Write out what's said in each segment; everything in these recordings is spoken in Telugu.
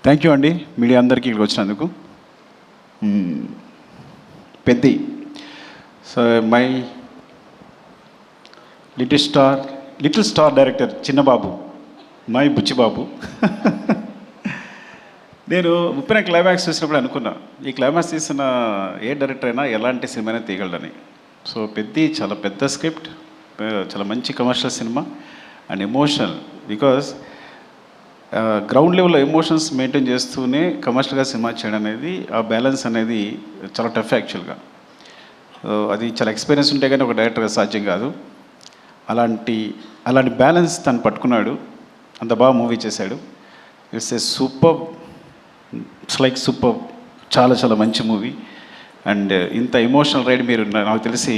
థ్యాంక్ యూ అండి మీడియా అందరికీ ఇక్కడికి వచ్చినందుకు. Peddi so my little star director Chinnababu, my Buchibabu. నేను ముప్పై క్లైమాక్స్ చూసినప్పుడు అనుకున్నా ఈ క్లైమాక్స్ తీసిన ఏ డైరెక్టర్ అయినా ఎలాంటి సినిమానే తీయగలడని. సో పెద్ది చాలా పెద్ద స్క్రిప్ట్, చాలా మంచి commercial cinema and emotional. Because ground లెవెల్లో ఎమోషన్స్ మెయింటైన్ చేస్తూనే కమర్షియల్గా సినిమా చేయడం అనేది, ఆ బ్యాలెన్స్ అనేది చాలా టఫ్ యాక్చువల్గా. అది చాలా ఎక్స్పీరియన్స్ ఉంటే కానీ ఒక డైరెక్టర్గా సాధ్యం కాదు. అలాంటి బ్యాలెన్స్ తను పట్టుకున్నాడు, అంత బాగా మూవీ చేశాడు. It's a super, it's like super, చాలా చాలా మంచి మూవీ. అండ్ ఇంత ఎమోషనల్ రైడ్ మీరు నాకు తెలిసి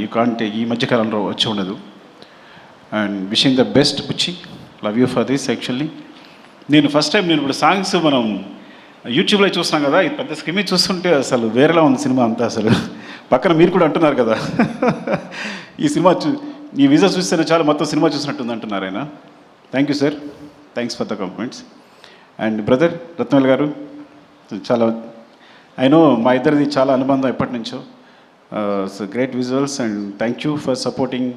యూ కాంట్ ఈ మధ్యకాలంలో వచ్చి ఉండదు. And wishing the best Buchi, love you for this. Actually నేను ఫస్ట్ టైం ఇప్పుడు సాంగ్స్ మనం యూట్యూబ్లో చూస్తున్నాం కదా, ఈ పెద్ద స్క్రీన్ చూస్తుంటే అసలు వేరేలా ఉంది సినిమా అంతా. అసలు పక్కన మీరు కూడా అంటున్నారు కదా ఈ సినిమా ఈ విజువల్స్ చూస్తేనే చాలా మొత్తం సినిమా చూసినట్టుంది అంటున్నారు ఆయన. Thank you sir, thanks for the compliments. And brother Rathnavel గారు, చాలా ఐ నో మా ఇద్దరిది చాలా అనుబంధం ఎప్పటి నుంచో. So great visuals and thank you for supporting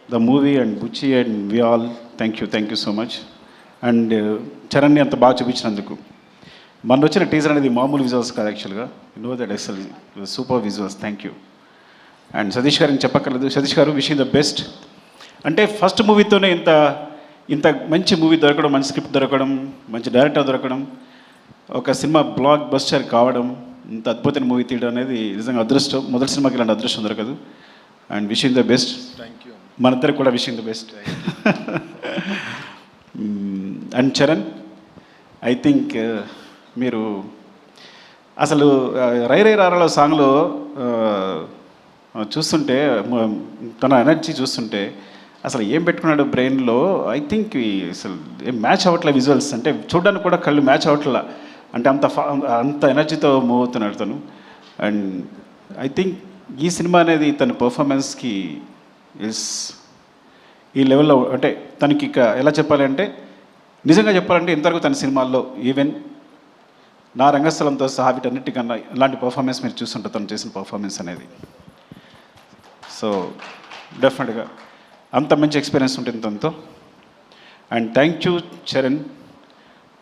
the movie and Buchchi and we all. Thank you so much. And చరణ్ని అంత బాగా చూపించినందుకు. మన వచ్చిన టీజర్ అనేది మామూలు విజువల్స్ కాదు యాక్చువల్గా, నో దట్ అసలు super visuals. Thank you. And Satish గారికి చెప్పక్కర్లేదు. సతీష్ గారు విషింగ్ ద బెస్ట్. అంటే ఫస్ట్ మూవీతోనే ఇంత మంచి మూవీ దొరకడం, మంచి స్క్రిప్ట్ దొరకడం, మంచి డైరెక్టర్ దొరకడం, ఒక సినిమా బ్లాక్ బస్టర్ కావడం, ఇంత అద్భుతమైన మూవీ తీయడం అనేది నిజంగా అదృష్టం. మొదటి సినిమాకి ఇలాంటి అదృష్టం దొరకదు. And wishing the best. Thank you. మనిద్దరికి కూడా wishing the best. And Charan, I think మీరు అసలు రై రై రారాల సాంగ్లో చూస్తుంటే తన ఎనర్జీ చూస్తుంటే అసలు ఏం పెట్టుకున్నాడు బ్రెయిన్లో, ఐ థింక్ అసలు ఏం మ్యాచ్ అవ్వట్లే విజువల్స్. అంటే చూడడానికి కూడా కళ్ళు మ్యాచ్ అవ్వట్లా, అంటే అంత ఎనర్జీతో మూవ్ అవుతున్నాడు తను. అండ్ ఐ థింక్ ఈ సినిమా అనేది తన పర్ఫార్మెన్స్కి ఈ లెవెల్లో, అంటే తనకి ఇక ఎలా చెప్పాలి అంటే, నిజంగా చెప్పాలంటే ఇంతవరకు తన సినిమాల్లో ఈవెన్ నా రంగస్థలంతో సహా వీటన్నిటికన్నా ఇలాంటి పర్ఫార్మెన్స్ మీరు చూస్తుంటారు తను చేసిన పర్ఫార్మెన్స్ అనేది. సో డెఫినెట్గా అంత మంచి ఎక్స్పీరియన్స్ ఉంటుంది తనతో. And thank you Charan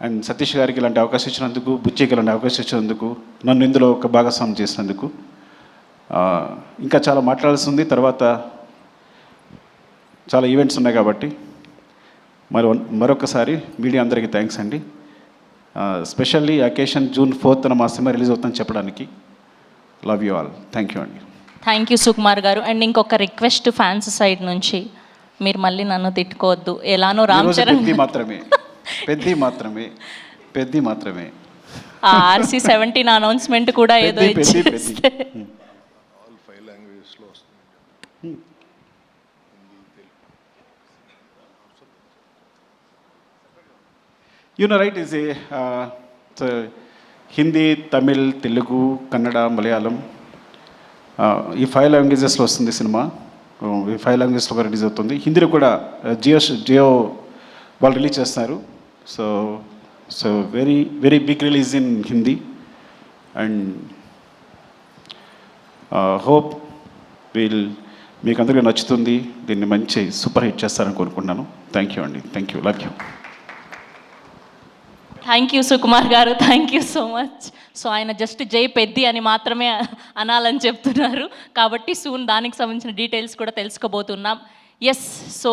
and Satish గారికి ఇలాంటి అవకాశం ఇచ్చినందుకు, బుచ్చికి ఇలాంటి అవకాశం ఇచ్చినందుకు, నన్ను ఇందులో ఒక భాగస్వామ్యం చేసినందుకు. ఇంకా చాలా మాట్లాడాల్సి ఉంది, తర్వాత చాలా ఈవెంట్స్ ఉన్నాయి కాబట్టి మరొకసారి మీడియా అందరికీ థ్యాంక్స్ అండి. స్పెషల్లీ అకేషన్ June 4th మా సినిమా రిలీజ్ అవుతుందని చెప్పడానికి. Love you all. Thank you అండి. థ్యాంక్ యూ సుకుమార్ గారు. అండ్ ఇంకొక రిక్వెస్ట్ ఫ్యాన్స్ సైడ్ నుంచి, మీరు మళ్ళీ నన్ను తిట్టుకోవద్దు. ఎలానో రామ్ చరణ్ పెద్ది మాత్రమే RC-17 అనౌన్స్మెంట్ కూడా ఏదో ఇచ్చేస్తే రైట్ ఈజ్ హిందీ, తమిళ్, తెలుగు, కన్నడ, మలయాళం, ఈ 5 లాంగ్వేజెస్లో వస్తుంది సినిమా. ఈ 5 లాంగ్వేజెస్లో కూడా రిలీజ్ అవుతుంది. హిందీలో కూడా జియో వాళ్ళు రిలీజ్ చేస్తున్నారు. So very very big release in Hindi. And hope మీకు అందరికీ నచ్చుతుంది. దీన్ని మంచి సూపర్ హిట్ చేస్తారని కోరుకుంటున్నాను. థ్యాంక్ యూ అండి. Thank you. Love you. Thank you Sukumar గారు. Thank you so much. So ఆయన జస్ట్ జై పెద్ది అని మాత్రమే అనాలని చెప్తున్నారు కాబట్టి సూన్ దానికి సంబంధించిన డీటెయిల్స్ కూడా తెలుసుకోబోతున్నాం. Yes, so